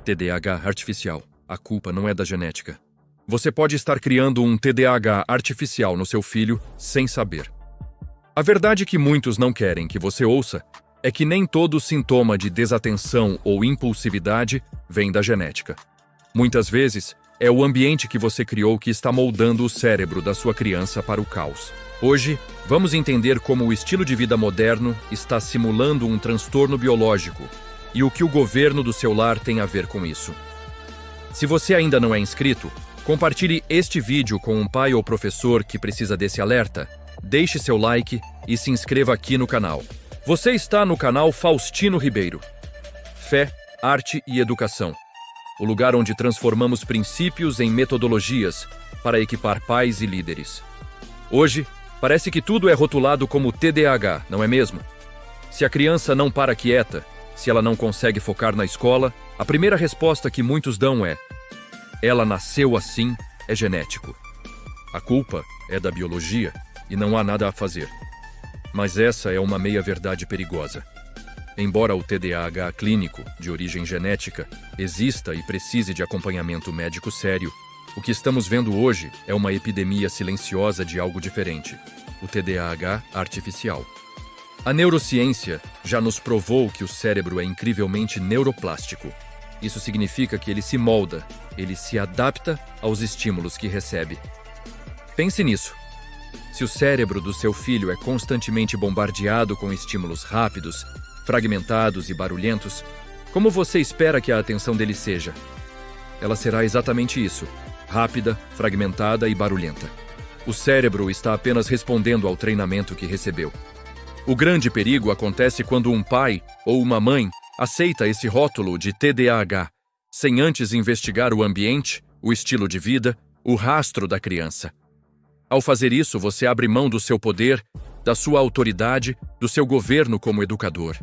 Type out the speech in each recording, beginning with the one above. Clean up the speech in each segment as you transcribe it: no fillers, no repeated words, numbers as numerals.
TDAH artificial. A culpa não é da genética. Você pode estar criando um TDAH artificial no seu filho sem saber. A verdade que muitos não querem que você ouça é que nem todo sintoma de desatenção ou impulsividade vem da genética. Muitas vezes, é o ambiente que você criou que está moldando o cérebro da sua criança para o caos. Hoje, vamos entender como o estilo de vida moderno está simulando um transtorno biológico e o que o governo do seu lar tem a ver com isso. Se você ainda não é inscrito, compartilhe este vídeo com um pai ou professor que precisa desse alerta, deixe seu like e se inscreva aqui no canal. Você está no canal Faustino Ribeiro. Fé, arte e educação. O lugar onde transformamos princípios em metodologias para equipar pais e líderes. Hoje, parece que tudo é rotulado como TDAH, não é mesmo? Se a criança não para quieta, se ela não consegue focar na escola, a primeira resposta que muitos dão é: ela nasceu assim, é genético. A culpa é da biologia e não há nada a fazer. Mas essa é uma meia-verdade perigosa. Embora o TDAH clínico, de origem genética, exista e precise de acompanhamento médico sério, o que estamos vendo hoje é uma epidemia silenciosa de algo diferente: o TDAH artificial. A neurociência já nos provou que o cérebro é incrivelmente neuroplástico. Isso significa que ele se molda, ele se adapta aos estímulos que recebe. Pense nisso. Se o cérebro do seu filho é constantemente bombardeado com estímulos rápidos, fragmentados e barulhentos, como você espera que a atenção dele seja? Ela será exatamente isso: rápida, fragmentada e barulhenta. O cérebro está apenas respondendo ao treinamento que recebeu. O grande perigo acontece quando um pai ou uma mãe aceita esse rótulo de TDAH, sem antes investigar o ambiente, o estilo de vida, o rastro da criança. Ao fazer isso, você abre mão do seu poder, da sua autoridade, do seu governo como educador.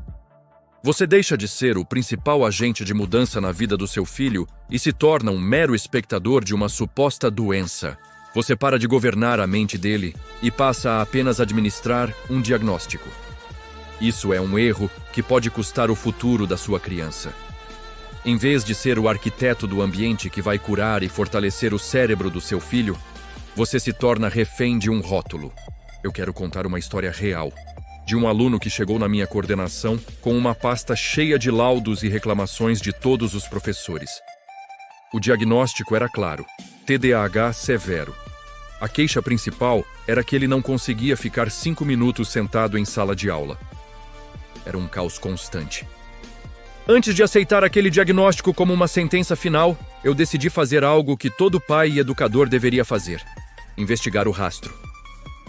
Você deixa de ser o principal agente de mudança na vida do seu filho e se torna um mero espectador de uma suposta doença. Você para de governar a mente dele e passa a apenas administrar um diagnóstico. Isso é um erro que pode custar o futuro da sua criança. Em vez de ser o arquiteto do ambiente que vai curar e fortalecer o cérebro do seu filho, você se torna refém de um rótulo. Eu quero contar uma história real, de um aluno que chegou na minha coordenação com uma pasta cheia de laudos e reclamações de todos os professores. O diagnóstico era claro: TDAH severo. A queixa principal era que ele não conseguia ficar 5 minutos sentado em sala de aula. Era um caos constante. Antes de aceitar aquele diagnóstico como uma sentença final, eu decidi fazer algo que todo pai e educador deveria fazer: investigar o rastro.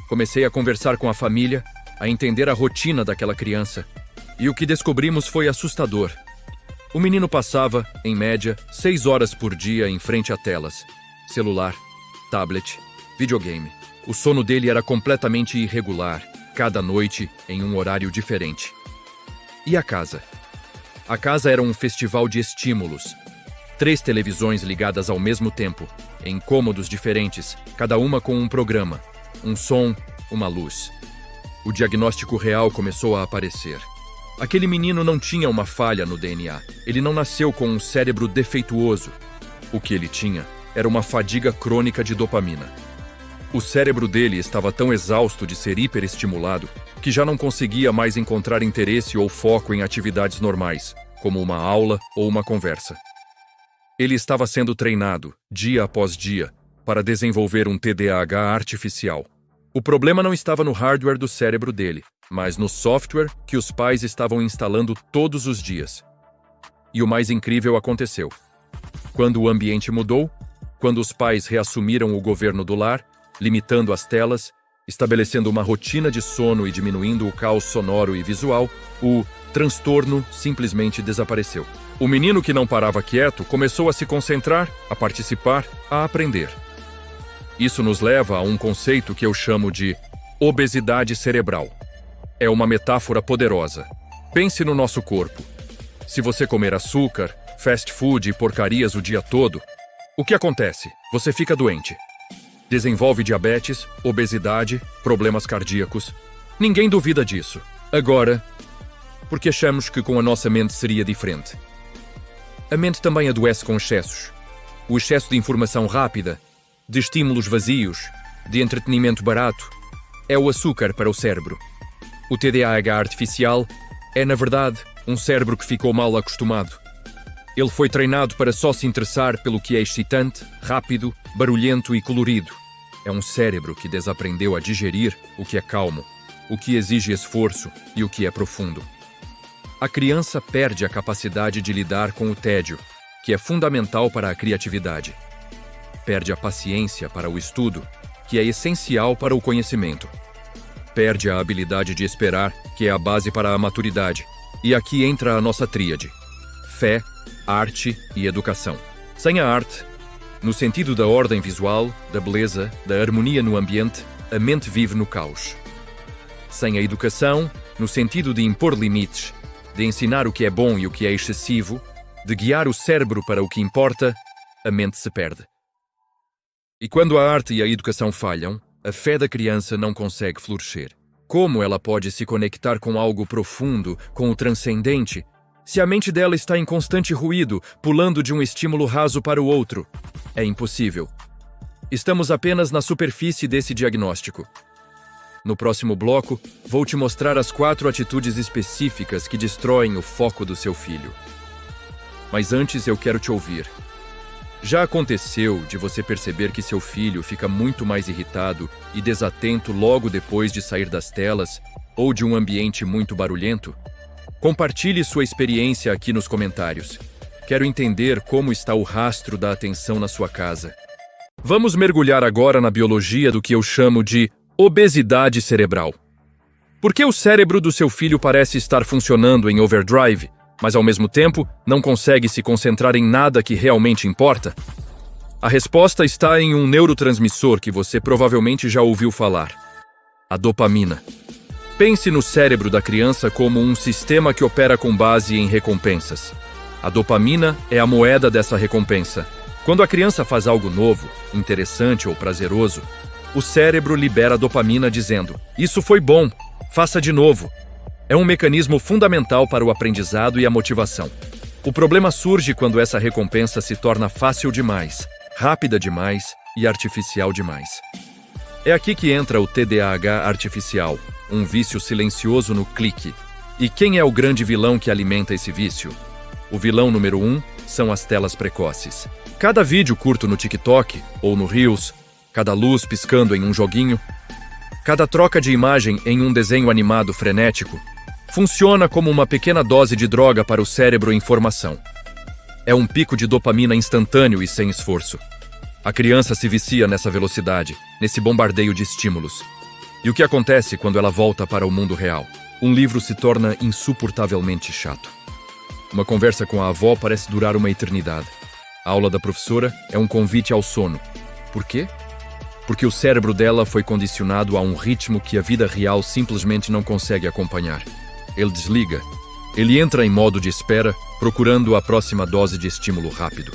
Comecei a conversar com a família, a entender a rotina daquela criança, e o que descobrimos foi assustador. O menino passava, em média, 6 horas por dia em frente a telas: celular, tablet, videogame. O sono dele era completamente irregular, cada noite em um horário diferente. E a casa? A casa era um festival de estímulos. 3 televisões ligadas ao mesmo tempo, em cômodos diferentes, cada uma com um programa, um som, uma luz. O diagnóstico real começou a aparecer. Aquele menino não tinha uma falha no DNA. Ele não nasceu com um cérebro defeituoso. O que ele tinha era uma fadiga crônica de dopamina. O cérebro dele estava tão exausto de ser hiperestimulado que já não conseguia mais encontrar interesse ou foco em atividades normais, como uma aula ou uma conversa. Ele estava sendo treinado, dia após dia, para desenvolver um TDAH artificial. O problema não estava no hardware do cérebro dele, mas no software que os pais estavam instalando todos os dias. E o mais incrível aconteceu. Quando o ambiente mudou, quando os pais reassumiram o governo do lar, limitando as telas, estabelecendo uma rotina de sono e diminuindo o caos sonoro e visual, o transtorno simplesmente desapareceu. O menino que não parava quieto começou a se concentrar, a participar, a aprender. Isso nos leva a um conceito que eu chamo de obesidade cerebral. É uma metáfora poderosa. Pense no nosso corpo. Se você comer açúcar, fast food e porcarias o dia todo, o que acontece? Você fica doente. Desenvolve diabetes, obesidade, problemas cardíacos. Ninguém duvida disso. Agora, por que achamos que com a nossa mente seria diferente? A mente também adoece com excessos. O excesso de informação rápida, de estímulos vazios, de entretenimento barato, é o açúcar para o cérebro. O TDAH artificial é, na verdade, um cérebro que ficou mal acostumado. Ele foi treinado para só se interessar pelo que é excitante, rápido, barulhento e colorido. É um cérebro que desaprendeu a digerir o que é calmo, o que exige esforço e o que é profundo. A criança perde a capacidade de lidar com o tédio, que é fundamental para a criatividade. Perde a paciência para o estudo, que é essencial para o conhecimento. Perde a habilidade de esperar, que é a base para a maturidade. E aqui entra a nossa tríade: fé, arte e educação. Sem a arte, no sentido da ordem visual, da beleza, da harmonia no ambiente, a mente vive no caos. Sem a educação, no sentido de impor limites, de ensinar o que é bom e o que é excessivo, de guiar o cérebro para o que importa, a mente se perde. E quando a arte e a educação falham, a fé da criança não consegue florescer. Como ela pode se conectar com algo profundo, com o transcendente, se a mente dela está em constante ruído, pulando de um estímulo raso para o outro? É impossível. Estamos apenas na superfície desse diagnóstico. No próximo bloco, vou te mostrar as 4 atitudes específicas que destroem o foco do seu filho. Mas antes eu quero te ouvir. Já aconteceu de você perceber que seu filho fica muito mais irritado e desatento logo depois de sair das telas ou de um ambiente muito barulhento? Compartilhe sua experiência aqui nos comentários. Quero entender como está o rastro da atenção na sua casa. Vamos mergulhar agora na biologia do que eu chamo de obesidade cerebral. Por que o cérebro do seu filho parece estar funcionando em overdrive, mas ao mesmo tempo não consegue se concentrar em nada que realmente importa? A resposta está em um neurotransmissor que você provavelmente já ouviu falar: a dopamina. Pense no cérebro da criança como um sistema que opera com base em recompensas. A dopamina é a moeda dessa recompensa. Quando a criança faz algo novo, interessante ou prazeroso, o cérebro libera dopamina dizendo: "Isso foi bom, faça de novo." É um mecanismo fundamental para o aprendizado e a motivação. O problema surge quando essa recompensa se torna fácil demais, rápida demais e artificial demais. É aqui que entra o TDAH artificial, um vício silencioso no clique. E quem é o grande vilão que alimenta esse vício? O vilão número 1 são as telas precoces. Cada vídeo curto no TikTok ou no Reels, cada luz piscando em um joguinho, cada troca de imagem em um desenho animado frenético, funciona como uma pequena dose de droga para o cérebro em formação. É um pico de dopamina instantâneo e sem esforço. A criança se vicia nessa velocidade, nesse bombardeio de estímulos. E o que acontece quando ela volta para o mundo real? Um livro se torna insuportavelmente chato. Uma conversa com a avó parece durar uma eternidade. A aula da professora é um convite ao sono. Por quê? Porque o cérebro dela foi condicionado a um ritmo que a vida real simplesmente não consegue acompanhar. Ele desliga. Ele entra em modo de espera, procurando a próxima dose de estímulo rápido.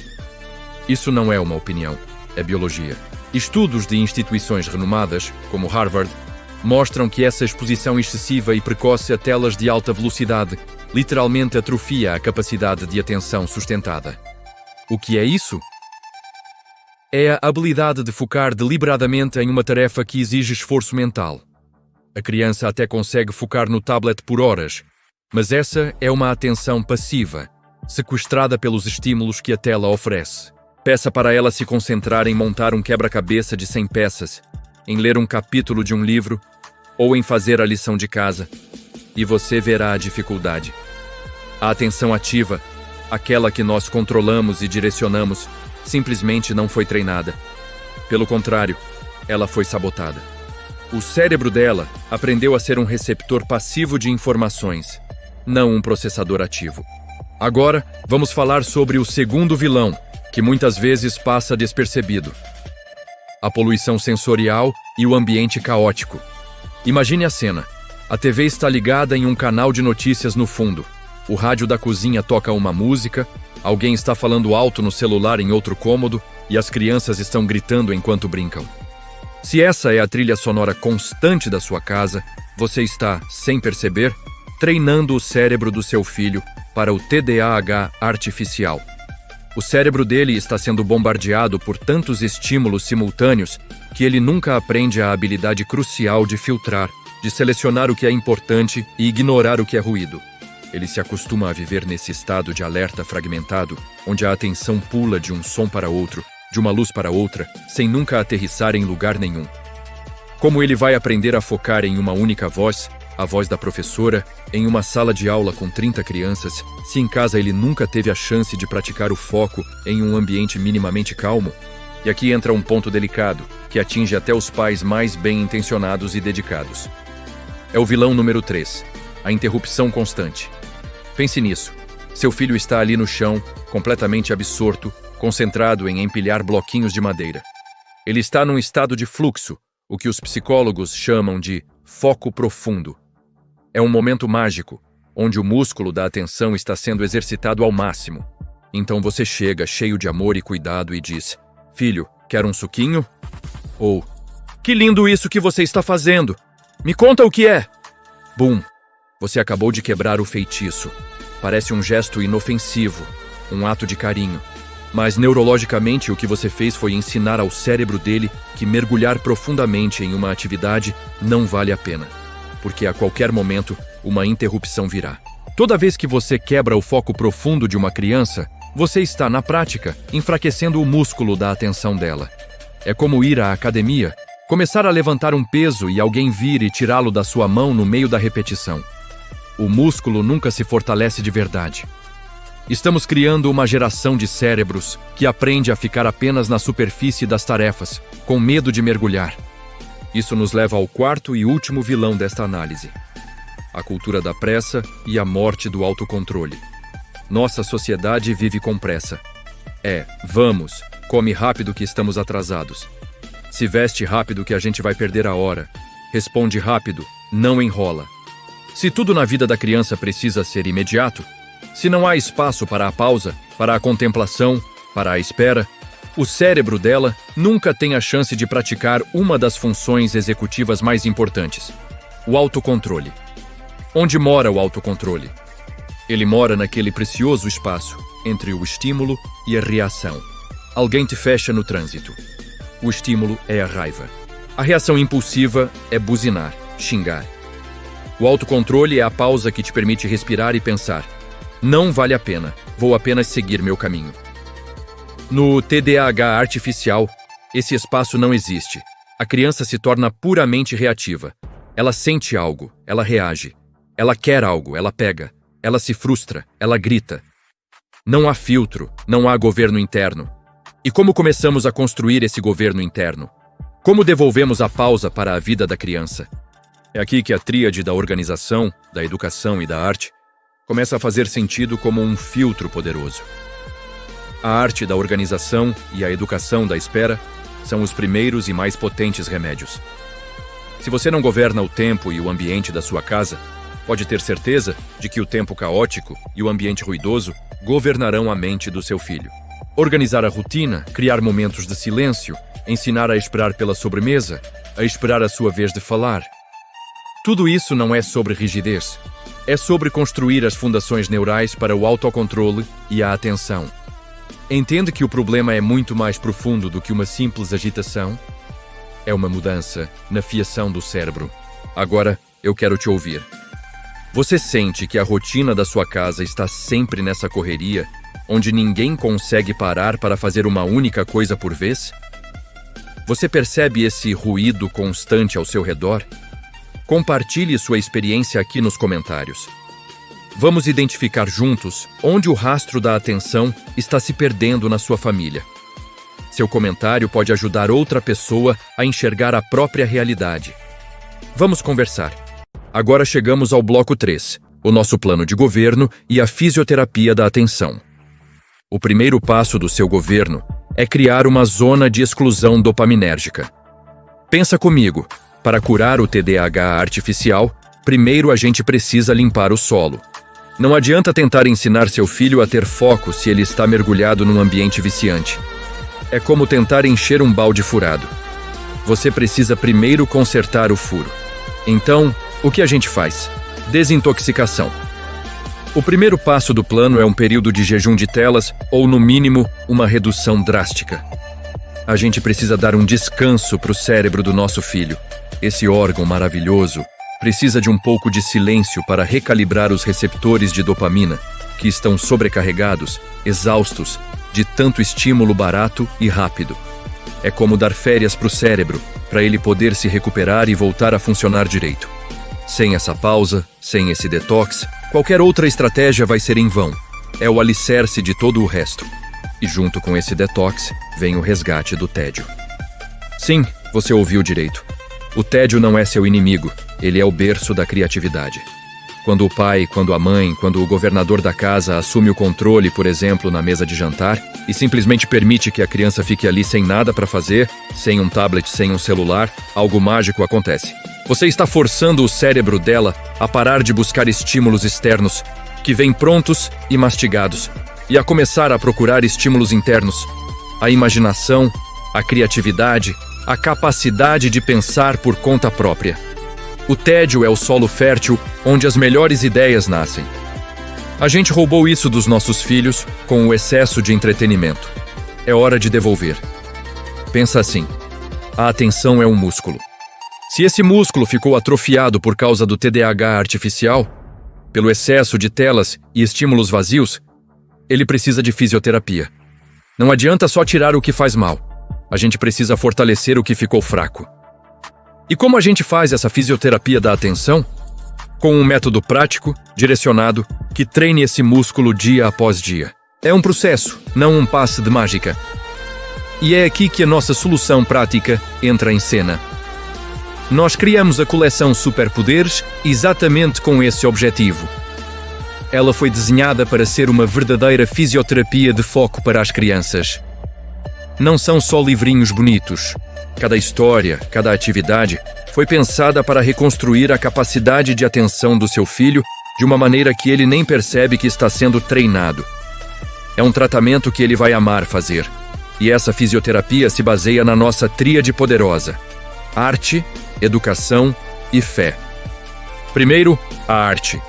Isso não é uma opinião, é biologia. Estudos de instituições renomadas, como Harvard, mostram que essa exposição excessiva e precoce a telas de alta velocidade literalmente atrofia a capacidade de atenção sustentada. O que é isso? É a habilidade de focar deliberadamente em uma tarefa que exige esforço mental. A criança até consegue focar no tablet por horas, mas essa é uma atenção passiva, sequestrada pelos estímulos que a tela oferece. Peça para ela se concentrar em montar um quebra-cabeça de 100 peças, em ler um capítulo de um livro ou em fazer a lição de casa, e você verá a dificuldade. A atenção ativa, aquela que nós controlamos e direcionamos, simplesmente não foi treinada. Pelo contrário, ela foi sabotada. O cérebro dela aprendeu a ser um receptor passivo de informações, não um processador ativo. Agora, vamos falar sobre o segundo vilão, que muitas vezes passa despercebido: a poluição sensorial e o ambiente caótico. Imagine a cena. A TV está ligada em um canal de notícias no fundo. O rádio da cozinha toca uma música, alguém está falando alto no celular em outro cômodo e as crianças estão gritando enquanto brincam. Se essa é a trilha sonora constante da sua casa, você está, sem perceber, treinando o cérebro do seu filho para o TDAH artificial. O cérebro dele está sendo bombardeado por tantos estímulos simultâneos que ele nunca aprende a habilidade crucial de filtrar, de selecionar o que é importante e ignorar o que é ruído. Ele se acostuma a viver nesse estado de alerta fragmentado, onde a atenção pula de um som para outro, de uma luz para outra, sem nunca aterrissar em lugar nenhum. Como ele vai aprender a focar em uma única voz, a voz da professora, em uma sala de aula com 30 crianças, se em casa ele nunca teve a chance de praticar o foco em um ambiente minimamente calmo? E aqui entra um ponto delicado, que atinge até os pais mais bem-intencionados e dedicados. É o vilão número 3, a interrupção constante. Pense nisso. Seu filho está ali no chão, completamente absorto, concentrado em empilhar bloquinhos de madeira. Ele está num estado de fluxo, o que os psicólogos chamam de foco profundo. É um momento mágico, onde o músculo da atenção está sendo exercitado ao máximo. Então você chega cheio de amor e cuidado e diz: "Filho, quer um suquinho?" Ou: "Que lindo isso que você está fazendo! Me conta o que é!" Bum! Você acabou de quebrar o feitiço. Parece um gesto inofensivo, um ato de carinho. Mas neurologicamente o que você fez foi ensinar ao cérebro dele que mergulhar profundamente em uma atividade não vale a pena, porque a qualquer momento uma interrupção virá. Toda vez que você quebra o foco profundo de uma criança, você está, na prática, enfraquecendo o músculo da atenção dela. É como ir à academia, começar a levantar um peso e alguém vir e tirá-lo da sua mão no meio da repetição. O músculo nunca se fortalece de verdade. Estamos criando uma geração de cérebros que aprende a ficar apenas na superfície das tarefas, com medo de mergulhar. Isso nos leva ao quarto e último vilão desta análise: a cultura da pressa e a morte do autocontrole. Nossa sociedade vive com pressa. Vamos, come rápido que estamos atrasados. Se veste rápido que a gente vai perder a hora. Responde rápido, não enrola. Se tudo na vida da criança precisa ser imediato, se não há espaço para a pausa, para a contemplação, para a espera, o cérebro dela nunca tem a chance de praticar uma das funções executivas mais importantes: o autocontrole. Onde mora o autocontrole? Ele mora naquele precioso espaço entre o estímulo e a reação. Alguém te fecha no trânsito. O estímulo é a raiva. A reação impulsiva é buzinar, xingar. O autocontrole é a pausa que te permite respirar e pensar: não vale a pena, vou apenas seguir meu caminho. No TDAH artificial, esse espaço não existe. A criança se torna puramente reativa. Ela sente algo, ela reage. Ela quer algo, ela pega. Ela se frustra, ela grita. Não há filtro, não há governo interno. E como começamos a construir esse governo interno? Como devolvemos a pausa para a vida da criança? É aqui que a tríade da organização, da educação e da arte começa a fazer sentido como um filtro poderoso. A arte da organização e a educação da espera são os primeiros e mais potentes remédios. Se você não governa o tempo e o ambiente da sua casa, pode ter certeza de que o tempo caótico e o ambiente ruidoso governarão a mente do seu filho. Organizar a rotina, criar momentos de silêncio, ensinar a esperar pela sobremesa, a esperar a sua vez de falar. Tudo isso não é sobre rigidez. É sobre construir as fundações neurais para o autocontrole e a atenção. Entende que o problema é muito mais profundo do que uma simples agitação? É uma mudança na fiação do cérebro. Agora, eu quero te ouvir. Você sente que a rotina da sua casa está sempre nessa correria, onde ninguém consegue parar para fazer uma única coisa por vez? Você percebe esse ruído constante ao seu redor? Compartilhe sua experiência aqui nos comentários. Vamos identificar juntos onde o rastro da atenção está se perdendo na sua família. Seu comentário pode ajudar outra pessoa a enxergar a própria realidade. Vamos conversar. Agora chegamos ao bloco 3, o nosso plano de governo e a fisioterapia da atenção. O primeiro passo do seu governo é criar uma zona de exclusão dopaminérgica. Pensa comigo, para curar o TDAH artificial, primeiro a gente precisa limpar o solo. Não adianta tentar ensinar seu filho a ter foco se ele está mergulhado num ambiente viciante. É como tentar encher um balde furado. Você precisa primeiro consertar o furo. Então, o que a gente faz? Desintoxicação. O primeiro passo do plano é um período de jejum de telas ou, no mínimo, uma redução drástica. A gente precisa dar um descanso para o cérebro do nosso filho. Esse órgão maravilhoso precisa de um pouco de silêncio para recalibrar os receptores de dopamina, que estão sobrecarregados, exaustos, de tanto estímulo barato e rápido. É como dar férias para o cérebro, para ele poder se recuperar e voltar a funcionar direito. Sem essa pausa, sem esse detox, qualquer outra estratégia vai ser em vão. É o alicerce de todo o resto. E junto com esse detox, vem o resgate do tédio. Sim, você ouviu direito. O tédio não é seu inimigo, ele é o berço da criatividade. Quando o pai, quando a mãe, quando o governador da casa assume o controle, por exemplo, na mesa de jantar, e simplesmente permite que a criança fique ali sem nada para fazer, sem um tablet, sem um celular, algo mágico acontece. Você está forçando o cérebro dela a parar de buscar estímulos externos, que vêm prontos e mastigados, e a começar a procurar estímulos internos. A imaginação, a criatividade, a capacidade de pensar por conta própria. O tédio é o solo fértil onde as melhores ideias nascem. A gente roubou isso dos nossos filhos com o excesso de entretenimento. É hora de devolver. Pensa assim: a atenção é um músculo. Se esse músculo ficou atrofiado por causa do TDAH artificial, pelo excesso de telas e estímulos vazios, ele precisa de fisioterapia. Não adianta só tirar o que faz mal. A gente precisa fortalecer o que ficou fraco. E como a gente faz essa fisioterapia da atenção? Com um método prático, direcionado, que treine esse músculo dia após dia. É um processo, não um passe de mágica. E é aqui que a nossa solução prática entra em cena. Nós criamos a coleção Superpoderes exatamente com esse objetivo. Ela foi desenhada para ser uma verdadeira fisioterapia de foco para as crianças. Não são só livrinhos bonitos. Cada história, cada atividade foi pensada para reconstruir a capacidade de atenção do seu filho de uma maneira que ele nem percebe que está sendo treinado. É um tratamento que ele vai amar fazer. E essa fisioterapia se baseia na nossa tríade poderosa: arte, educação e fé. Primeiro, a arte.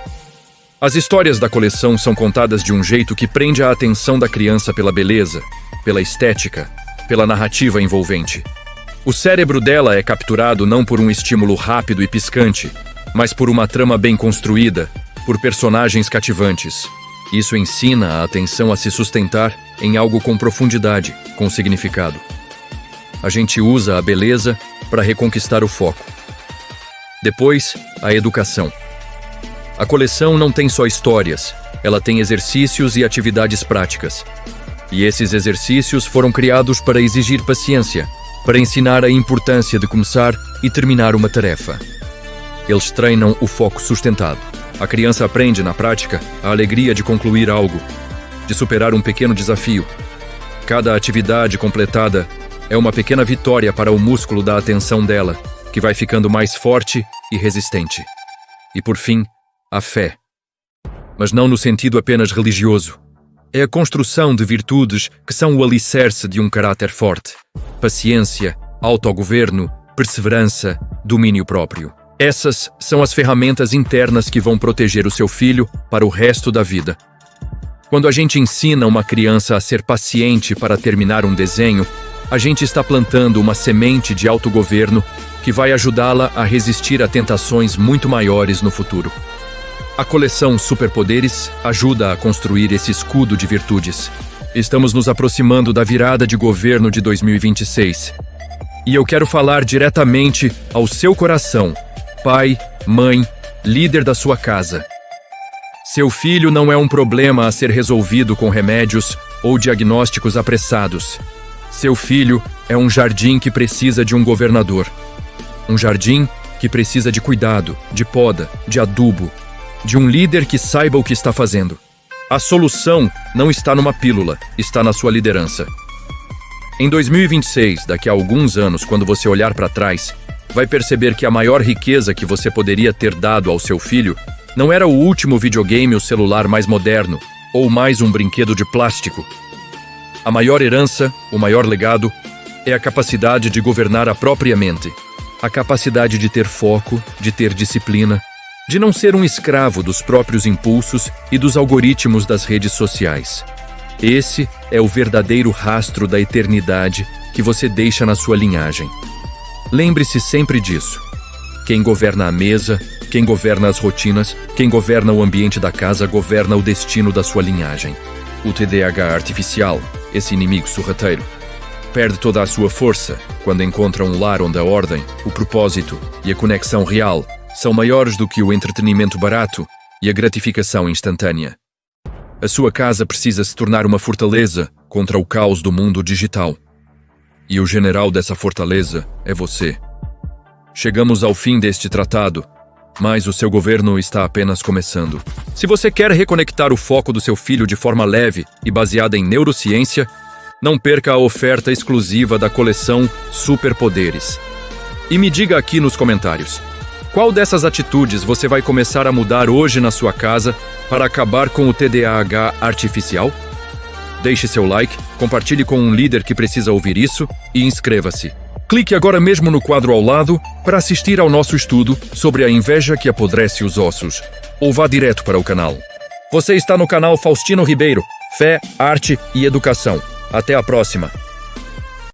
As histórias da coleção são contadas de um jeito que prende a atenção da criança pela beleza, pela estética, pela narrativa envolvente. O cérebro dela é capturado não por um estímulo rápido e piscante, mas por uma trama bem construída, por personagens cativantes. Isso ensina a atenção a se sustentar em algo com profundidade, com significado. A gente usa a beleza para reconquistar o foco. Depois, a educação. A coleção não tem só histórias, ela tem exercícios e atividades práticas. E esses exercícios foram criados para exigir paciência, para ensinar a importância de começar e terminar uma tarefa. Eles treinam o foco sustentado. A criança aprende, na prática, a alegria de concluir algo, de superar um pequeno desafio. Cada atividade completada é uma pequena vitória para o músculo da atenção dela, que vai ficando mais forte e resistente. E, por fim, a fé. Mas não no sentido apenas religioso. É a construção de virtudes que são o alicerce de um caráter forte. Paciência, autogoverno, perseverança, domínio próprio. Essas são as ferramentas internas que vão proteger o seu filho para o resto da vida. Quando a gente ensina uma criança a ser paciente para terminar um desenho, a gente está plantando uma semente de autogoverno que vai ajudá-la a resistir a tentações muito maiores no futuro. A coleção Superpoderes ajuda a construir esse escudo de virtudes. Estamos nos aproximando da virada de governo de 2026. E eu quero falar diretamente ao seu coração, pai, mãe, líder da sua casa. Seu filho não é um problema a ser resolvido com remédios ou diagnósticos apressados. Seu filho é um jardim que precisa de um governador. Um jardim que precisa de cuidado, de poda, de adubo, de um líder que saiba o que está fazendo. A solução não está numa pílula, está na sua liderança. Em 2026, daqui a alguns anos, quando você olhar para trás, vai perceber que a maior riqueza que você poderia ter dado ao seu filho não era o último videogame ou celular mais moderno, ou mais um brinquedo de plástico. A maior herança, o maior legado, é a capacidade de governar a própria mente, a capacidade de ter foco, de ter disciplina, de não ser um escravo dos próprios impulsos e dos algoritmos das redes sociais. Esse é o verdadeiro rastro da eternidade que você deixa na sua linhagem. Lembre-se sempre disso. Quem governa a mesa, quem governa as rotinas, quem governa o ambiente da casa, governa o destino da sua linhagem. O TDAH artificial, esse inimigo sorrateiro, perde toda a sua força quando encontra um lar onde a ordem, o propósito e a conexão real são maiores do que o entretenimento barato e a gratificação instantânea. A sua casa precisa se tornar uma fortaleza contra o caos do mundo digital. E o general dessa fortaleza é você. Chegamos ao fim deste tratado, mas o seu governo está apenas começando. Se você quer reconectar o foco do seu filho de forma leve e baseada em neurociência, não perca a oferta exclusiva da coleção Superpoderes. E me diga aqui nos comentários, qual dessas atitudes você vai começar a mudar hoje na sua casa para acabar com o TDAH artificial? Deixe seu like, compartilhe com um líder que precisa ouvir isso e inscreva-se. Clique agora mesmo no quadro ao lado para assistir ao nosso estudo sobre a inveja que apodrece os ossos, ou vá direto para o canal. Você está no canal Faustino Ribeiro, Fé, Arte e Educação. Até a próxima!